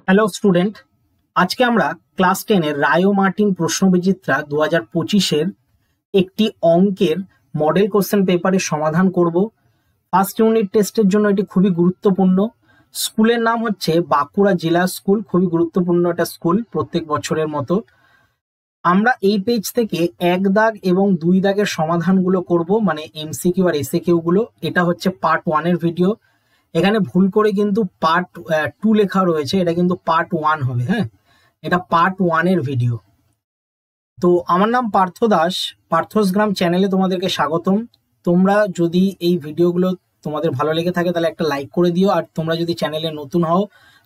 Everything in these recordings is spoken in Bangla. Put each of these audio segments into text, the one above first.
হ্যালো স্টুডেন্ট, আজকে আমরা ক্লাস 10 এর রায়ো মার্টিন প্রশ্নবিচিত্রা 2025-এর একটি অঙ্কের মডেল কোশ্চেন পেপারের সমাধান করব। ফার্স্ট ইউনিট টেস্টের জন্য এটি খুবই গুরুত্বপূর্ণ। স্কুলের নাম হচ্ছে বাঁকুড়া জেলা স্কুল, খুবই গুরুত্বপূর্ণ একটা স্কুল প্রত্যেক বছরের মতো। আমরা এই পেজ থেকে 1 দাগ এবং 2 দাগের সমাধানগুলো করব, মানে এমসিকিউ আর এসএকিউ গুলো। এটা হচ্ছে পার্ট 1 এর ভিডিও। এখানে ভুল করে কিন্তু পার্ট 2 লেখা রয়েছে, এটা কিন্তু পার্ট 1 হবে। হ্যাঁ, এটা পার্ট 1 এর ভিডিও। তো আমার নাম পার্থ দাস, পার্থস গ্রাম চ্যানেলে তোমাদেরকে স্বাগতম। তোমরা যদি এই ভিডিওগুলো তোমাদের ভালো লেগে থাকে তাহলে একটা লাইক করে দিও, আর তোমরা যদি চ্যানেলে নতুন হও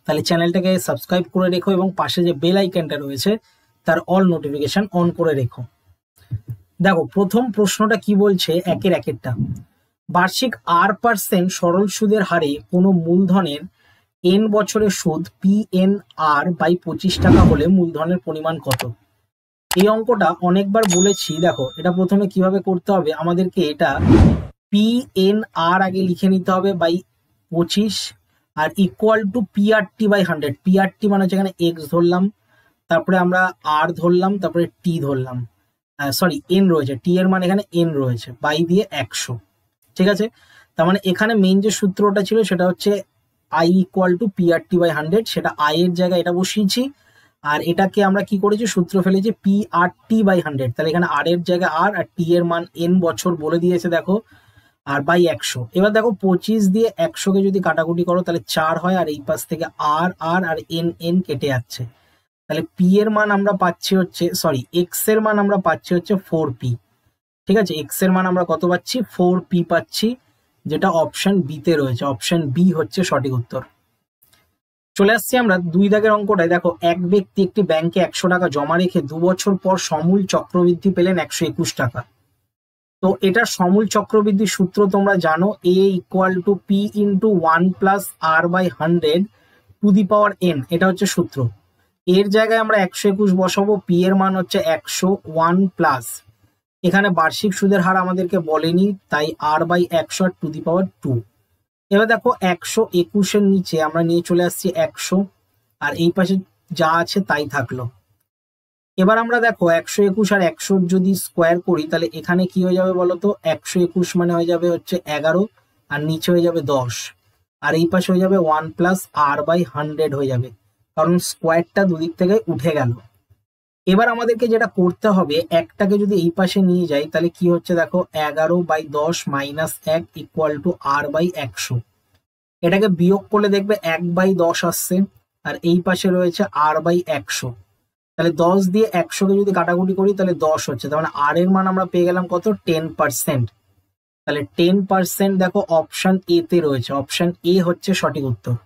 তাহলে চ্যানেলটাকে সাবস্ক্রাইব করে রেখো এবং পাশে যে বেল আইকনটা রয়েছে তার অল নোটিফিকেশন অন করে রেখো। দেখো প্রথম প্রশ্নটা কি বলছে, একেরটা। বার্ষিক R% সরল সুদের হারে কোনো মূলধনের n বছরের সুদ PNR বাই 25 টাকা হলে মূলধনের পরিমাণ কত? এই অঙ্কটা অনেকবার বলেছি। দেখো এটা প্রথমে কিভাবে করতে হবে, আমাদেরকে এটা PNR আগে লিখে নিতে হবে বাই 25 আর equal to PRT by 100। PRT মানে হচ্ছে এখানে x ধরলাম, তারপরে আমরা r ধরলাম, তারপরে t ধরলাম, সরি n রয়েছে, t এর মানে এখানে n রয়েছে, বাই দিয়ে 100। ঠিক আছে, তার মানে এখানে মেইন যে সূত্রটা ছিল সেটা হচ্ছে I equal to PRT by 100, সেটা I এর জায়গায় এটা বসিয়েছি, আর এটাকে আমরা কি করেছি, সূত্র ফেলেছি PRT বাই 100। তাহলে এখানে R এর জায়গায় R আর T এর মান n বছর বলে দিয়েছে দেখো, আর বাই 100। এবার দেখো 25 দিয়ে 100-কে যদি কাটাকুটি করো তাহলে 4 হয়, আর এই পাশ থেকে R R আর n n কেটে যাচ্ছে। তাহলে P এর মান আমরা পাচ্ছি হচ্ছে, সরি X এর মান আমরা পাচ্ছি হচ্ছে 4P। ঠিক আছে, X এর মান আমরা কত পাচ্ছি, 4P পাচ্ছি, যেটা অপশন বি তে রয়েছে। অপশন বি হচ্ছে সঠিক উত্তর। চলে আসছি আমরা 2 দাগের অঙ্কটায়। দেখো এক ব্যক্তি একটি ব্যাংকে 100 টাকা জমা রেখে 2 বছর পর সমূল চক্রবৃদ্ধি পেলেন 121 টাকা। তো এটার সমূল চক্রবৃদ্ধির সূত্র তোমরা জানো, A equal to P into 1 plus R by 100 to the power n, এটা হচ্ছে সূত্র। এর জায়গায় আমরা 121 বসাবো, P এর মান হচ্ছে 101 প্লাস, এখানে বার্ষিক সুদের হার আমাদেরকে বলেনি, তাই R বাই 100 টু দি পাওয়ার 2। এবার দেখো 121-এর নিচে আমরা নিয়ে চলে আসছি 100, আর এই পাশে যা আছে তাই থাকলো। এবার আমরা দেখো 121 আর 100 যদি স্কোয়ার করি তাহলে এখানে কি হয়ে যাবে বলতো, 121 মানে হয়ে যাবে হচ্ছে 11, আর নিচে হয়ে যাবে 10, আর এই পাশে হয়ে যাবে 1 প্লাস R বাই 100 হয়ে যাবে, কারণ স্কোয়ারটা দুদিক থেকে উঠে গেল। এবার আমাদেরকে যেটা করতে হবে, একটাকে যদি এই পাশে নিয়ে যাই তাহলে কি হচ্ছে দেখো, 11/10 minus 1 equal to R by 100। এটাকে বিয়োগ করলে দেখবে 1/10 আসছে, আর এই পাশে রয়েছে R বাই 100। তাহলে 10 দিয়ে 100-কে যদি কাটাকুটি করি তাহলে 10 হচ্ছে, তার মানে R এর মান আমরা পেয়ে গেলাম কত, 10%। তাহলে 10% দেখো অপশন এ তে রয়েছে, অপশন এ হচ্ছে সঠিক উত্তর।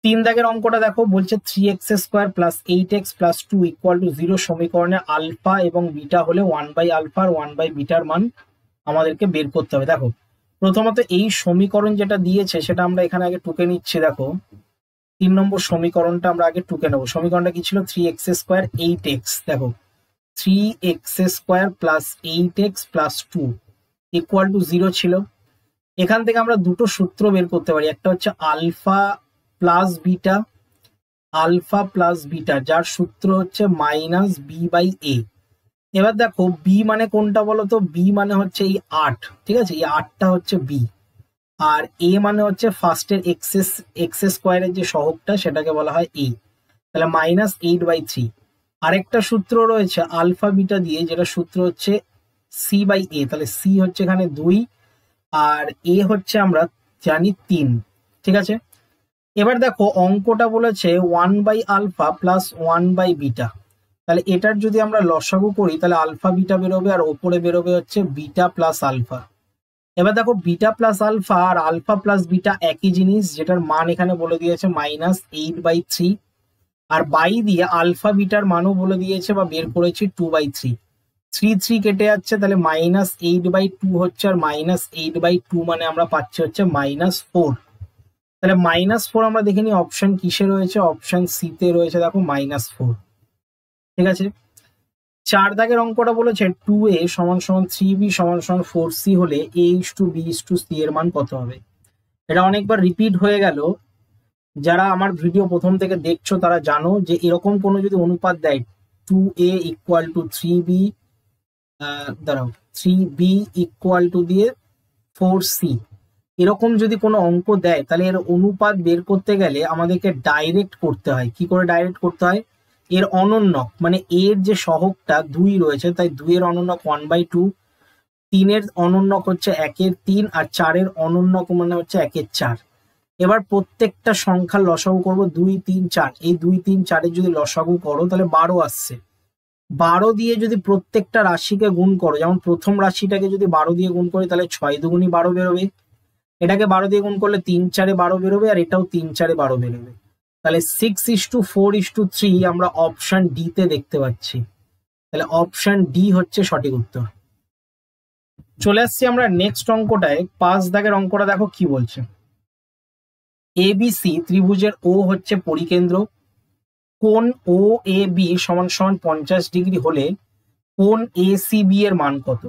3 দাগের অঙ্কটা দেখো, বলছে 3x² plus 8x plus 2 equal to 0 সমীকরণে আলফা এবং বিটা হলে 1/আলফা আর 1/বিটার মান আমাদেরকে বের করতে হবে। দেখো প্রথমত এই সমীকরণ যেটা দিয়েছে সেটা আমরা এখানে আগে টুকে নিচ্ছি। দেখো 3 নম্বর সমীকরণটা আমরা আগে টুকে নেবো। সমীকরণটা কি ছিল, 3x² 8x। দেখো 3x² plus 8x plus 2 equal to 0 ছিল। এখান থেকে আমরা দুটো সূত্র বের করতে পারি, একটা হচ্ছে alpha plus beta, alpha plus beta, যার সূত্র হচ্ছে মাইনাস বি বাই এ। এবার দেখো বি মানে কোনটা বলো তো, বি মানে হচ্ছে এই 8, ঠিক আছে, এই 8টা হচ্ছে বি, আর এ মানে হচ্ছে ফার্স্টের এক্স স্কোয়ারের যে সহগটা সেটাকে বলা হয় এ। তাহলে মাইনাস 8/3। আরেকটা সূত্র রয়েছে আলফা বিটা দিয়ে, যেটা সূত্র হচ্ছে সি বাই এ। তাহলে সি হচ্ছে এখানে 2 আর এ হচ্ছে আমরা জানি 3। ঠিক আছে, এবার দেখো অঙ্কটা বলেছে 1/আলফা প্লাস 1/বিটা। তাহলে এটার যদি আমরা লসাগু করি তাহলে আলফা বিটা বেরোবে, আর ওপরে বেরোবে হচ্ছে বিটা প্লাস আলফা। এবার দেখো বিটা প্লাস আলফা আর আলফা প্লাস বিটা একই জিনিস, যেটার মান এখানে বলে দিয়েছে মাইনাস 8/3, আর বাই দিয়ে আলফা বিটার মানও বলে দিয়েছে বা বের করেছি 2/3। 3 কেটে যাচ্ছে, তাহলে মাইনাস 8/2 হচ্ছে, আর মাইনাস 8/2 মানে আমরা পাচ্ছি হচ্ছে -4। তাহলে -4 আমরা দেখে নিই অপশন কিসে রয়েছে, অপশন সি তে রয়েছে। দেখো -4। ঠিক আছে, 4 দাগের অঙ্কটা বলেছে 2a সমান সমান 3b সমান সমান 4c হলে a/b/c এর মান কত হবে। এটা অনেকবার রিপিট হয়ে গেল, যারা আমার ভিডিও প্রথম থেকে দেখছো তারা জানো যে এরকম কোনো যদি অনুপাত দেয় 2a ইকুয়াল টু 3b, দাঁড়াও 3b ইকুয়াল টু দিয়ে 4c, এরকম যদি কোনো অঙ্ক দেয় তাহলে এর অনুপাত বের করতে গেলে আমাদেরকে ডাইরেক্ট করতে হয়। কি করে ডাইরেক্ট করতে হয়? এর অনন্যক মানে এর যে সহগটা 2 রয়েছে, তাই 2 এর অনন্যক 1/2, 3 এর অনন্যক হচ্ছে 1/3, আর 4 এর অনন্যক মানে হচ্ছে 1/4। এবার প্রত্যেকটা সংখ্যার লসাগু করব 2 3 4, এই 2 3 4 এর যদি লসাগু করো তাহলে 12 আসছে। 12 দিয়ে যদি প্রত্যেকটা রাশিকে গুণ করো, যেমন প্রথম রাশিটাকে যদি 12 দিয়ে গুণ করি তাহলে 6 দুগুণী 12 বেরোবে, এটাকে 12 দিয়ে গুণ করলে 3 4 12 বেরোবে, আর এটাও 3 4 12 বেরোবে। তাহলে 6:4:3 আমরা অপশন ডি তে দেখতে পাচ্ছি। তাহলে অপশন ডি হচ্ছে সঠিক উত্তর। চলে আসছি আমরা নেক্সট অঙ্কটায়। 5 দাগের অঙ্কটা দেখো কি বলছে। এবিসি ত্রিভুজের ও হচ্ছে পরিকেন্দ্র, কোণ ও এ বি সমান সমান 50 ডিগ্রি হলে কোণ এ সি বি এর মান কত?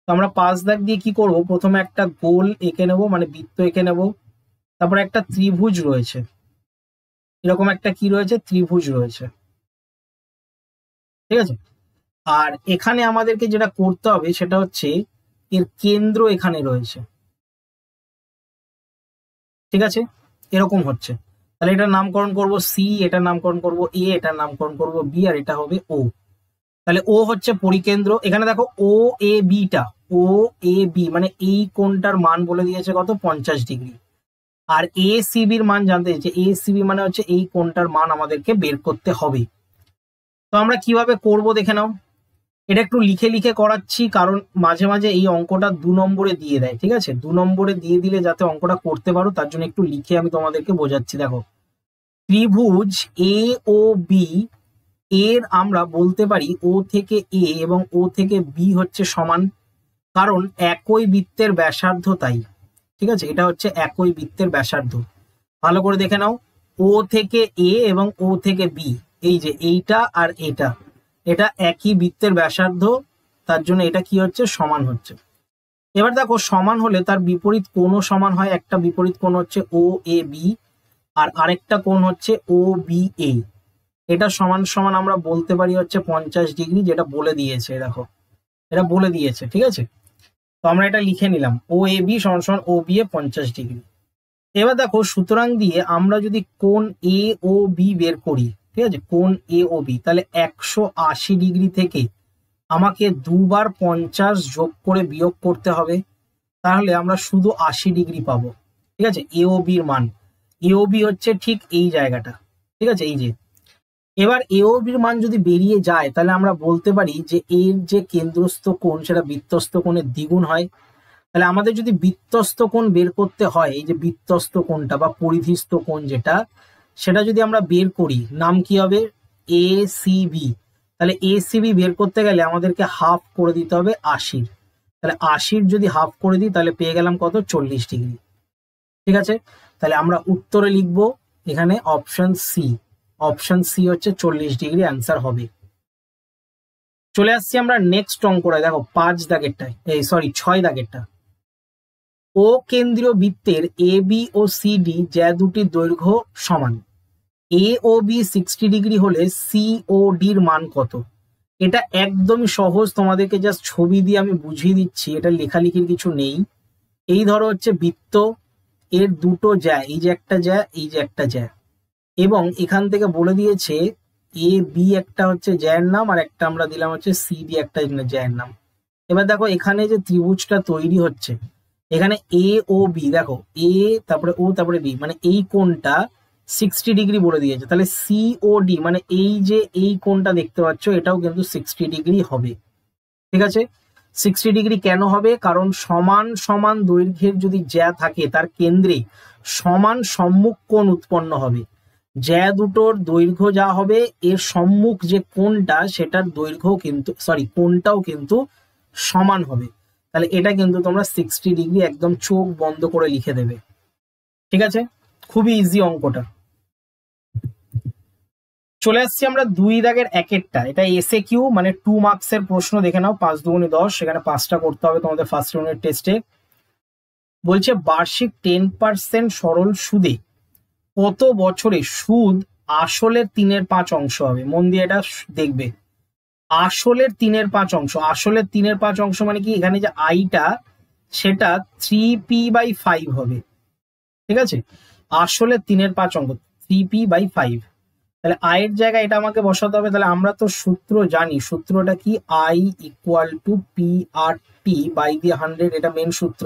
তো আমরা 5 দাগ দিয়ে কি করব, প্রথমে একটা গোল এঁকে নেব, মানে বৃত্ত এঁকে নেব। তারপরে একটা ত্রিভুজ রয়েছে, এরকম একটা কি রয়েছে, ত্রিভুজ রয়েছে, ঠিক আছে। আর এখানে আমাদেরকে যেটা করতে হবে সেটা হচ্ছে এর কেন্দ্র এখানে রয়েছে, ঠিক আছে, এরকম হচ্ছে। তাহলে এটার নামকরণ করব সি, এটার নামকরণ করব এ, এটার নামকরণ করব বি, আর এটা হবে ও। তাহলে ও হচ্ছে পরিকেন্দ্র। এখানে দেখো ও এ বিটা, ও এ বি মানে এই কোণটার মান বলে দিয়েছে কত, 50 ডিগ্রি। আর এ সিবির মান জানতে চাইছে, এ সিবি মানে হচ্ছে এই কোণটার মান আমাদেরকে বের করতে হবে। তো আমরা কিভাবে করব দেখে নাও। এটা একটু লিখে লিখে করাচ্ছি, কারণ মাঝে মাঝে এই অঙ্কটা 2 নম্বরে দিয়ে দেয়, ঠিক আছে। 2 নম্বরে দিয়ে দিলে যাতে অঙ্কটা করতে পারো তার জন্য একটু লিখে আমি তোমাদেরকে বোঝাচ্ছি। দেখো, ত্রিভুজ এ ও বি এর আমরা বলতে পারি ও থেকে এ এবং ও থেকে বি হচ্ছে সমান, কারণ একই বৃত্তের ব্যাসার্ধ, তাই, ঠিক আছে। এটা হচ্ছে একই বৃত্তের ব্যাসার্ধ। ভালো করে দেখে নাও, ও থেকে এ এবং ও থেকে বি, এই যে এইটা আর এটা, এটা একই বৃত্তের ব্যাসার্ধ, তার জন্য এটা কি হচ্ছে, সমান হচ্ছে। এবার দেখো, সমান হলে তার বিপরীত কোণও সমান হয়। একটা বিপরীত কোণ হচ্ছে ও এ বি, আর আরেকটা কোণ হচ্ছে ও বি এ। এটা সমান সমান আমরা বলতে পারি হচ্ছে 50 ডিগ্রি, যেটা বলে দিয়েছে, দেখো এটা বলে দিয়েছে, ঠিক আছে। তো আমরা এটা লিখে নিলাম, ও এ বি সমান সমান ও বি এ 50 ডিগ্রি। এবার দেখো, সুতরাং দিয়ে আমরা যদি কোণ এ ও বি বের করি, ঠিক আছে, কোণ এ ও বি, তাহলে 180 ডিগ্রি থেকে আমাকে 2 বার 50 যোগ করে বিয়োগ করতে হবে, তাহলে আমরা শুধু 80 ডিগ্রি পাবো, ঠিক আছে। এ ও বির মান, এ ও বি হচ্ছে ঠিক এই জায়গাটা, ঠিক আছে, এই যে। এবার এ ও বির মান যদি বেরিয়ে যায় তাহলে আমরা বলতে পারি যে এর যে কেন্দ্রস্থ কোণ সেটা বৃত্তস্থ কোণের দ্বিগুণ হয়। তাহলে আমাদের যদি বৃত্তস্থ কোণ বের করতে হয়, এই যে বৃত্তস্থ কোণটা বা পরিধিস্থ কোণ যেটা, সেটা যদি আমরা বের করি, নাম কি হবে, এ সি বি। তাহলে এ সি বি বের করতে গেলে আমাদেরকে হাফ করে দিতে হবে 80-র। তাহলে 80-র যদি হাফ করে দিই তাহলে পেয়ে গেলাম কত, 40 ডিগ্রি, ঠিক আছে। তাহলে আমরা উত্তরে লিখবো এখানে অপশন সি। অপশন সি হচ্ছে 40 ডিগ্রি অ্যান্সার হবে। চলে আসছি আমরা নেক্সট অঙ্কটা। দেখো 5 দাগেরটায়, এই সরি 6 দাগেরটা। ও কেন্দ্রীয় বৃত্তের A B O C D যা দুটি দৈর্ঘ্য সমান, এ ও বি 60 ডিগ্রি হলে সি ও ডির মান কত? এটা একদমই সহজ, তোমাদেরকে জাস্ট ছবি দিয়ে আমি বুঝিয়ে দিচ্ছি, এটা লেখালেখির কিছু নেই। এই ধরো হচ্ছে বৃত্ত, এর দুটো জ্যা, এই যে একটা জ্যা, এই যে একটা জ্যা, এবং এখান থেকে বলে দিয়েছে এ বি একটা হচ্ছে জ্যায়ের নাম, আর একটা আমরা দিলাম হচ্ছে সি ডি একটা জ্যায়ের নাম। এবার দেখো এখানে যে ত্রিভুজটা তৈরি হচ্ছে, এখানে এ ও বি, দেখো এ তারপরে ও তারপরে বি, মানে এই কোণটা 60 ডিগ্রি বলে দিয়েছে। তাহলে সি ও ডি মানে এই যে এই কোণটা দেখতে পাচ্ছ, এটাও কিন্তু 60 ডিগ্রি হবে, ঠিক আছে। 60 ডিগ্রি কেন হবে? কারণ সমান সমান দৈর্ঘ্যের যদি জ্যা থাকে তার কেন্দ্রে সমান সম্মুখ কোণ উৎপন্ন হবে। জ্যা দুটোর দৈর্ঘ্য যা হবে, এর সম্মুখ যে কোণটা সেটার দৈর্ঘ্য কিন্তু কোণটাও কিন্তু সমান হবে। তাহলে এটা কিন্তু তোমরা 60 ডিগ্রি একদম চোখ বন্ধ করে লিখে দেবে, ঠিক আছে। খুবই ইজি অঙ্কটা। চলে আসছি আমরা 2 দাগের একেরটা। এটা এসএ কিউ মানে 2 মার্কসের প্রশ্ন। দেখে নাও, 5 দুগুণে 10, সেখানে 5টা করতে হবে তোমাদের ফার্স্ট ইউনিট টেস্টে। বলছে বার্ষিক 10% সরল সুদে কত বছরে সুদ আসলের 3/5 অংশ হবে? মন দিয়ে এটা দেখবে। আসলের 3/5 অংশ, আসলের 3/5 অংশ মানে কি, এখানে যে আইটা সেটা 3p/5 হবে, ঠিক আছে? আসলের 3/5 অংশ 3p/5, তাহলে আয়ের জায়গায় এটা আমাকে বসাতে হবে। তাহলে আমরা তো সূত্র জানি, সূত্রটা কি, I equal to P R T by দিয়ে 100, এটা মেন সূত্র।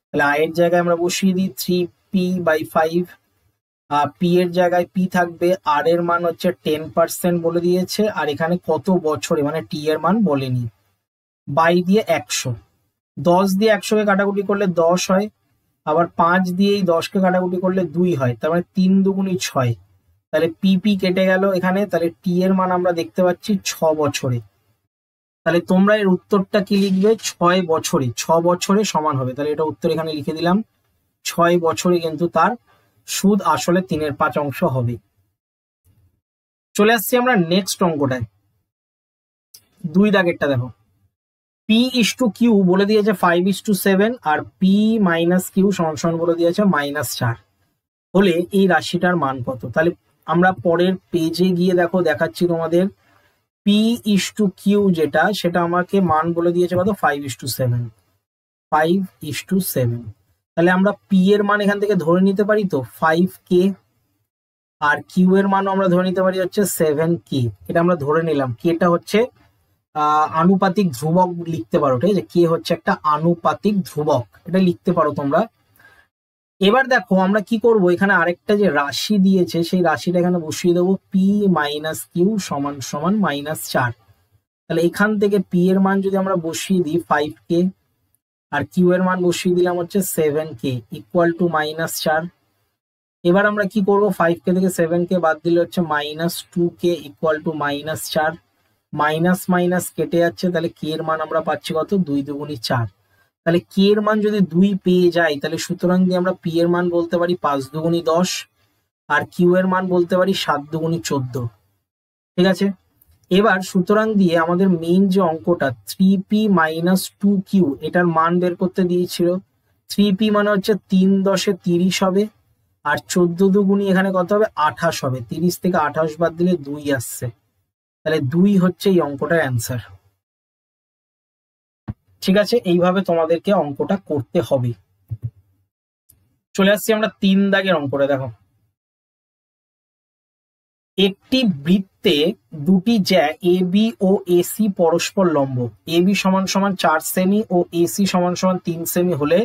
তাহলে আয়ের জায়গায় আমরা বসিয়ে দিই 3p/5, পি এর জায়গায় পি থাকবে, আর এর মান হচ্ছে 10% বলে দিয়েছে, আর এখানে কত বছরে মানে টি এর মান বলেনি, বাই দিয়ে 100। 10 দিয়ে 100কে কাটাকুটি করলে 10 হয়, আবার 5 দিয়ে এই 10কে কাটাকুটি করলে 2 হয়, তার মানে 3 দুগুণী 6। তাহলে পিপি কেটে গেল এখানে, তাহলে টি এর মান আমরা দেখতে পাচ্ছি 6 বছরে। তাহলে তোমরা এর উত্তরটা কি লিখবে, 6 বছরে, 6 বছরে সমান হবে। তাহলে এটা উত্তর এখানে লিখে দিলাম, 6 বছরে কিন্তু তার সুদ আসলে 3/5 অংশ হবে। চলে আসছি আমরা নেক্সট অঙ্কটায়, 2 দাগেরটা দেখো। p/q বলে দিয়েছে 5:7, আর p-q সমান বলে দিয়েছে -4 হলে এই রাশিটার মান কত? তাহলে আমরা পরের পেজে গিয়ে দেখো দেখাচ্ছি তোমাদের। p/q যেটা, সেটা আমাকে মান বলে দিয়েছে কত, 5:7, 5:7। তাহলে আমরা p এর মান এখান থেকে ধরে নিতে পারি তো 5k, আর q এর মানও আমরা ধরে নিতে পারি হচ্ছে 7k। এটা আমরা ধরে নিলাম, কেটা হচ্ছে আনুপাতিক ধ্রুবক লিখতে পারো, ঠিক আছে? কে হচ্ছে একটা আনুপাতিক ধ্রুবক, এটা লিখতে পারো তোমরা। এবার দেখো আমরা কি করব, এখানে আরেকটা যে রাশি দিয়েছে সেই রাশিটা এখানে বসিয়ে দেবো, p-q সমান সমান -4। তাহলে এখান থেকে p এর মান যদি আমরা বসিয়ে দিই 5k, আর q এর মান বসিয়ে দিলাম হচ্ছে 7k ইকুয়াল টু -4। এবার আমরা কি করব, 5k থেকে 7k বাদ দিলে হচ্ছে -2k equal to -4, minus minus কেটে যাচ্ছে, তাহলে কে এর মান আমরা পাচ্ছি কত, 2 দুগুণী 4। তাহলে কে এর মান যদি 2 পেয়ে যাই, তাহলে সুতরাং দিয়ে আমরা পি এর মান বলতে পারি 5 দুগুণী 10, আর কিউ এর মান বলতে পারি 7 দুগুণী 14, ঠিক আছে? এবার সুতরাং দিয়ে আমাদের মেইন যে অঙ্কটা 3p - 2q, এটার মান বের করতে দিয়েছিল। 3p মানে হচ্ছে 3 10 30 হবে, আর 14 দুগুণী এখানে কত হবে, 28 হবে। 30 থেকে 28 বাদ দিলে 2 আসছে, তাহলে 2 হচ্ছে এই অঙ্কটার অ্যান্সার। ঠিক আছে, এইভাবে তোমাদেরকে অঙ্কটা করতে হবে। চলে আসছি আমরা 3 দাগের অঙ্কটা দেখো। একটি বৃত্তে দুটি জ্যা এ বি ও এসি পরস্পর লম্ব, এ বি সমান সমান 4 সেমি ও এসি সমান সমান 3 সেমি হলে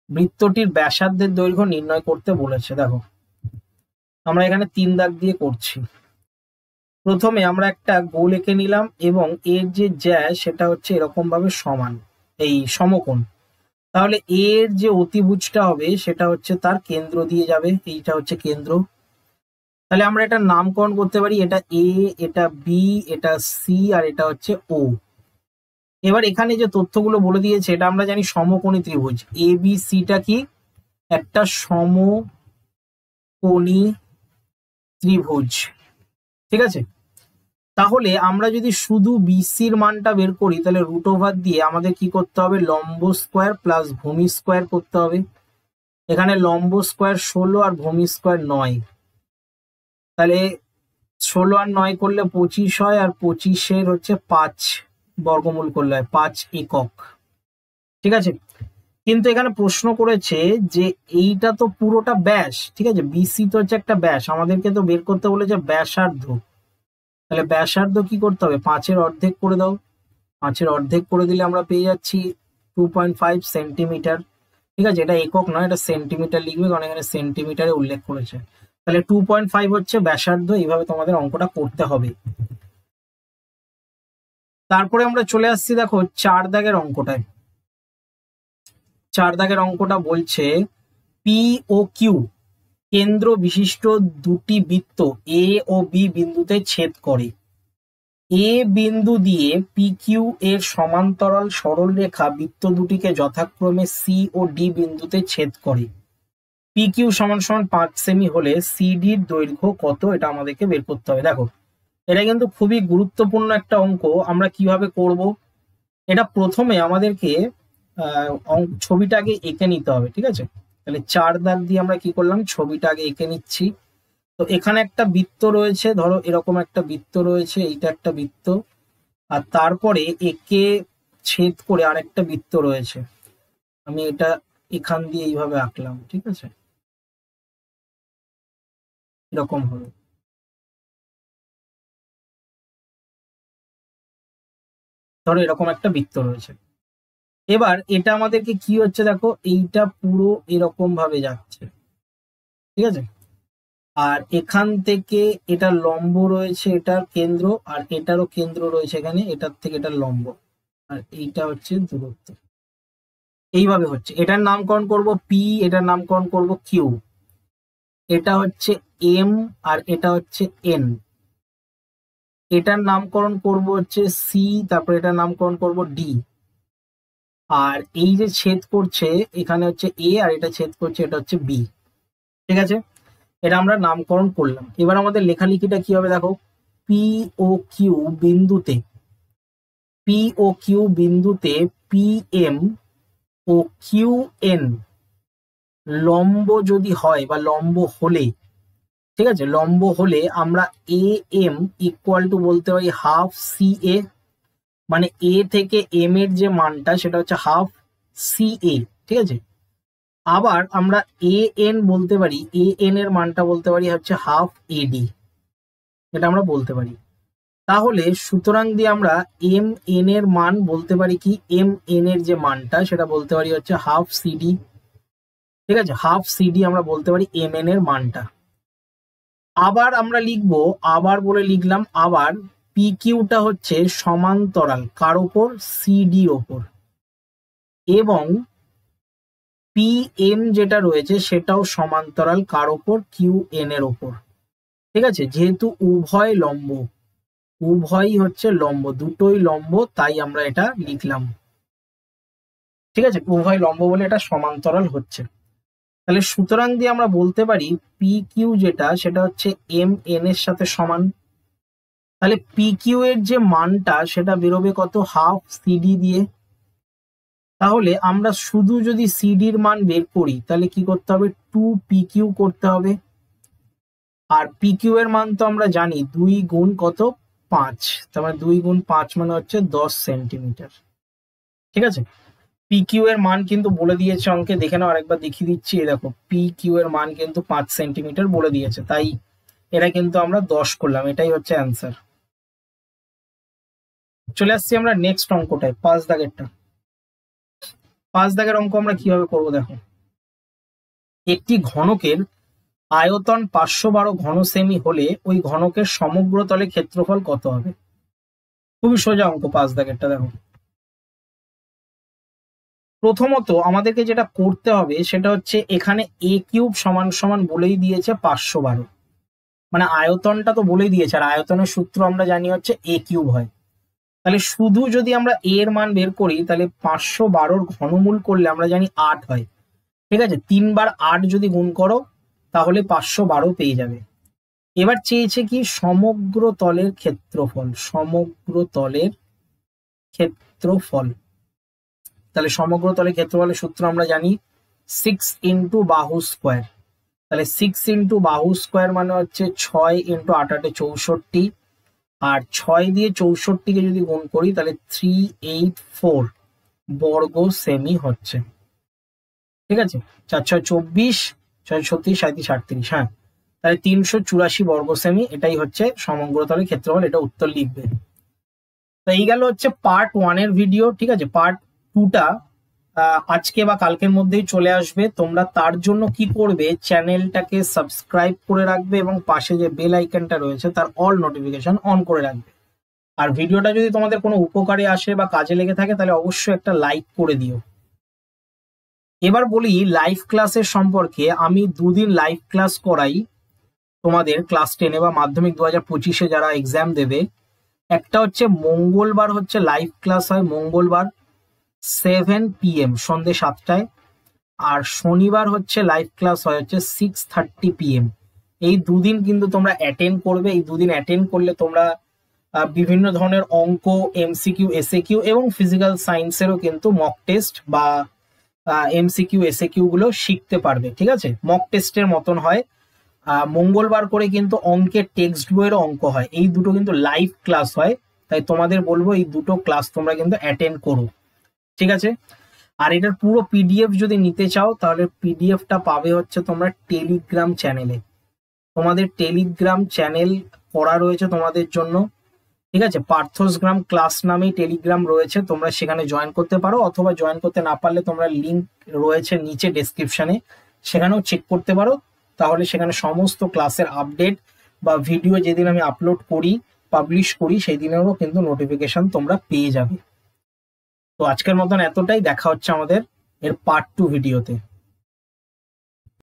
বৃত্তটির ব্যাসার্ধের দৈর্ঘ্য নির্ণয় করতে বলেছে। দেখো আমরা এখানে 3 দাগ দিয়ে করছি। প্রথমে আমরা একটা গোল এঁকে নিলাম, এবং এর যে জ্যা সেটা হচ্ছে এরকম ভাবে সমান, এই সমকোণ। তাহলে এর যে অতিভুজটা হবে সেটা হচ্ছে তার কেন্দ্র দিয়ে যাবে, এইটা হচ্ছে কেন্দ্র। তাহলে আমরা এটা নামকরণ করতে পারি, এটা এ, এটা বি, এটা সি, আর এটা হচ্ছে ও। এবার এখানে যে তথ্যগুলো বলে দিয়েছে এটা আমরা জানি সমকোণী ত্রিভুজ, এ বি সিটা কি, একটা সমকোণী ত্রিভুজ, ঠিক আছে? তাহলে আমরা যদি শুধু বিসির মানটা বের করি, তাহলে রুট ওভার দিয়ে আমাদের কি করতে হবে, লম্ব স্কোয়ার প্লাস ভূমি স্কোয়ার করতে হবে। এখানে লম্ব স্কোয়ার 16 আর ভূমি স্কোয়ার 9, তাহলে 16 আর 9 করলে 25 হয়, আর 25-এর হচ্ছে 5 বর্গমূল করলে হয় 5 একক, ঠিক আছে? কিন্তু এখানে প্রশ্ন করেছে যে এইটা তো পুরোটা ব্যাস, ঠিক আছে? বিসি তো হচ্ছে একটা ব্যাস, আমাদেরকে তো বের করতে বলেছে ব্যাসার্ধ। তাহলে ব্যাসার্ধ কি করতে হবে, 5-এর অর্ধেক করে দাও। 5-এর অর্ধেক করে দিলে আমরা পেয়ে যাচ্ছি 2.5 সেন্টিমিটার, ঠিক আছে? এটা একক নয়, এটা সেন্টিমিটার লিখবে, কারণ এখানে সেন্টিমিটারে উল্লেখ করেছে। তাহলে 2.5 হচ্ছে ব্যাসার্ধ। এইভাবে তোমাদের অঙ্কটা করতে হবে। তারপরে আমরা চলে আসছি দেখো 4 দাগের অঙ্কটায়। 4 দাগের অঙ্কটা বলছে পি ও কিউ কেন্দ্র বিশিষ্ট দুটি বৃত্ত এ ও বি বিন্দুতে ছেদ করে। এ বিন্দু দিয়ে পি কিউ এর সমান্তরাল সরল রেখা বৃত্ত দুটিকে যথাক্রমে সি ও ডি বিন্দুতে ছেদ করে। পি কিউ সমান সমান 5 সেমি হলে সিডির দৈর্ঘ্য কত, এটা আমাদেরকে বের করতে হবে। দেখো এটা কিন্তু খুবই গুরুত্বপূর্ণ একটা অঙ্ক। আমরা কিভাবে করব, এটা প্রথমে আমাদেরকে ছবিটাকে এঁকে নিতে হবে, ঠিক আছে? তাহলে 4 দাগ দিয়ে আমরা কি করলাম, ছবিটা আগে এঁকে নিচ্ছি। তো এখানে একটা বৃত্ত রয়েছে, ধরো এরকম একটা বৃত্ত রয়েছে, এইটা একটা বৃত্ত, আর তারপরে একে ছেদ করে আরেকটা বৃত্ত রয়েছে। আমি এটা এখান দিয়ে এইভাবে আঁকলাম, ঠিক আছে, এরকম হবে। ধরো এরকম একটা বৃত্ত রয়েছে। এবার এটা আমাদেরকে কি হচ্ছে দেখো, এইটা পুরো এরকম ভাবে যাচ্ছে, ঠিক আছে, আর এখান থেকে এটা লম্ব রয়েছে, এটার কেন্দ্র, আর এটারও কেন্দ্র রয়েছে এখানে, এটার থেকে এটা লম্ব, আর এইটা হচ্ছে দূরত্ব। এইভাবে হচ্ছে, এটার নামকরণ করব পি, এটার নামকরণ করব কিউ, এটা হচ্ছে এম, আর এটা হচ্ছে এন, এটার নামকরণ করব হচ্ছে সি, তারপর এটার নামকরণ করব ডি, আর এই যে ছেদ করছে এখানে হচ্ছে এ, আর এটা ছেদ করছে এটা হচ্ছে বি। ঠিক আছে, এটা আমরা নামকরণ করলাম। এবার আমাদের লেখালেখিটা কি হবে দেখো, পি ও কিউ বিন্দুতে, পি ও কিউ বিন্দুতে পি এম ও কিউ এন লম্ব যদি হয় বা লম্ব হলে, ঠিক আছে, লম্ব হলে আমরা এ এম ইকুয়াল টু বলতে পারি হাফ সি এ, মানে এ থেকে এম এর যে মানটা সেটা হচ্ছে হাফ সি এ, ঠিক আছে। আবার আমরা এ এন বলতে পারি, এ এন এর মানটা বলতে পারি হচ্ছে হাফ এডি, এটা আমরা বলতে পারি। তাহলে সুতরাং দিয়ে আমরা এম এন এর মান বলতে পারি কি, এম এন এর যে মানটা সেটা বলতে পারি হচ্ছে হাফ সিডি, ঠিক আছে, হাফ সিডি আমরা বলতে পারি এম এন এর মানটা। আবার আমরা লিখবো, আবার বলে লিখলাম, আবার পি কিউটা হচ্ছে সমান্তরাল কার ওপর, সিডি ওপর, এবং পি এম যেটা রয়েছে সেটাও সমান্তরাল কার ওপর, কিউ এন এর ওপর, ঠিক আছে। যেহেতু উভয় লম্ব, উভয়ই হচ্ছে লম্ব, দুটোই লম্ব, তাই আমরা এটা লিখলাম, ঠিক আছে, উভয় লম্ব বলে এটা সমান্তরাল হচ্ছে। তাহলে সুতরাং দিয়ে আমরা বলতে পারি পি কিউ যেটা সেটা হচ্ছে এম এন এর সাথে সমান। তাহলে পি কিউ এর যে মানটা সেটা বেরোবে কত, হাফ সিডি দিয়ে। তাহলে আমরা শুধু যদি সিডির মান বের করি তাহলে কি করতে হবে, 2 পি কিউ করতে হবে, আর পি কিউ এর মান তো আমরা জানি 2 গুণ কত, 5, তার মানে 2 গুণ 5 মানে হচ্ছে 10 সেন্টিমিটার, ঠিক আছে। পি কিউ এর মান কিন্তু বলে দিয়েছে অঙ্কে, দেখে নাও, আরেকবার দেখিয়ে দিচ্ছি, দেখো পি কিউ এর মান কিন্তু 5 সেন্টিমিটার বলে দিয়েছে, তাই এটা কিন্তু আমরা 10 করলাম, এটাই হচ্ছে অ্যান্সার। চলে আসছি আমরা নেক্সট অঙ্কটায়, 5 দাগেরটা। 5 দাগের অঙ্ক আমরা কিভাবে করব দেখো, একটি ঘনকের আয়তন 512 ঘন সেমি হলে ওই ঘনকের সমগ্র তলে ক্ষেত্রফল কত হবে। খুবই সোজা অঙ্ক 5 দাগেরটা। দেখো প্রথমত আমাদেরকে যেটা করতে হবে সেটা হচ্ছে, এখানে এ কিউব সমান সমান বলেই দিয়েছে 512, মানে আয়তনটা তো বলেই দিয়েছে, আর আয়তনের সূত্র আমরা জানি হচ্ছে এ কিউব হয়। তাহলে শুধু যদি আমরা এ এর মান বের করি তাহলে 512 ঘনমূল করলে আমরা জানি 8 হয়, ঠিক আছে, 3 বার 8 যদি গুণ করো তাহলে 512 পেয়ে যাবে। এবার চেয়েছে কি, সমগ্র তলের ক্ষেত্রফল, সমগ্র তলের ক্ষেত্রফল। তাহলে সমগ্র তলের ক্ষেত্রফলের সূত্র আমরা জানি 6 ইন্টু বাহু স্কোয়ার। তাহলে 6 ইন্টু বাহু স্কোয়ার মানে হচ্ছে 6 ইন্টু 8 8 64, আর 6 দিয়ে 64কে যদি গুণ করি তাহলে 384 বর্গ সেমি হচ্ছে, ঠিক আছে। 4 6 24, 6 36 37 38, হ্যাঁ, তাহলে 384 বর্গ সেমি, এটাই হচ্ছে সমগ্র তলের ক্ষেত্রফল, এটা উত্তর লিখবে। তো এই গেল হচ্ছে পার্ট 1 এর ভিডিও, ঠিক আছে। পার্ট 2টা আজকে বা কালকের মধ্যেই চলে আসবে। তোমরা তার জন্য কি করবে, চ্যানেলটাকে সাবস্ক্রাইব করে রাখবে এবং পাশে যে বেল আইকনটা রয়েছে তার অল নোটিফিকেশন অন করে রাখবে। আর ভিডিওটা যদি তোমাদের কোনো উপকারে আসে বা কাজে লেগে থাকে তাহলে অবশ্যই একটা লাইক করে দিও। এবার বলি লাইভ ক্লাসের সম্পর্কে। আমি 2 দিন লাইভ ক্লাস করাই তোমাদের ক্লাস 10 বা মাধ্যমিক 2025-এ যারা এক্সাম দেবে। একটা হচ্ছে মঙ্গলবার হচ্ছে লাইভ ক্লাস হয়, মঙ্গলবার 7 PM সন্ধ্যে 7টায়, আর শনিবার হচ্ছে লাইভ ক্লাস হয় হচ্ছে 6:30 PM। এই 2 দিন কিন্তু তোমরা অ্যাটেন্ড করবে। এই 2 দিন অ্যাটেন্ড করলে তোমরা বিভিন্ন ধরনের অঙ্ক, এমসিকিউ, এসএকিউ এবং ফিজিক্যাল সায়েন্সেরও কিন্তু মক টেস্ট বা এমসিকিউ এসএকিউ গুলো শিখতে পারবে। ঠিক আছে, মক টেস্টের মতন হয়। মঙ্গলবার করে কিন্তু অঙ্কের টেক্সট বইয়ের অঙ্ক হয়, এই দুটো কিন্তু লাইভ ক্লাস হয়, তাই তোমাদের বলবো এই দুটো ক্লাস তোমরা কিন্তু অ্যাটেন্ড করো। ঠিক আছে, আর এটার পুরো পিডিএফ যদি নিতে চাও তাহলে পিডিএফটা পাবে হচ্ছে তোমরা টেলিগ্রাম চ্যানেলে। তোমাদের টেলিগ্রাম চ্যানেল করা রয়েছে তোমাদের জন্য। ঠিক আছে, পার্থসগ্রাম ক্লাস নামেই টেলিগ্রাম রয়েছে, তোমরা সেখানে জয়েন করতে পারো, অথবা জয়েন করতে না পারলে তোমরা লিঙ্ক রয়েছে নিচে ডেসক্রিপশনে, সেখানেও চেক করতে পারো। তাহলে সেখানে সমস্ত ক্লাসের আপডেট বা ভিডিও যেদিন আমি আপলোড করি, পাবলিশ করি, সেই দিনেরও কিন্তু নোটিফিকেশন তোমরা পেয়ে যাবে। তো আজকের মতন এতটাই, দেখা হচ্ছে আমাদের এর পার্ট 2 ভিডিওতে।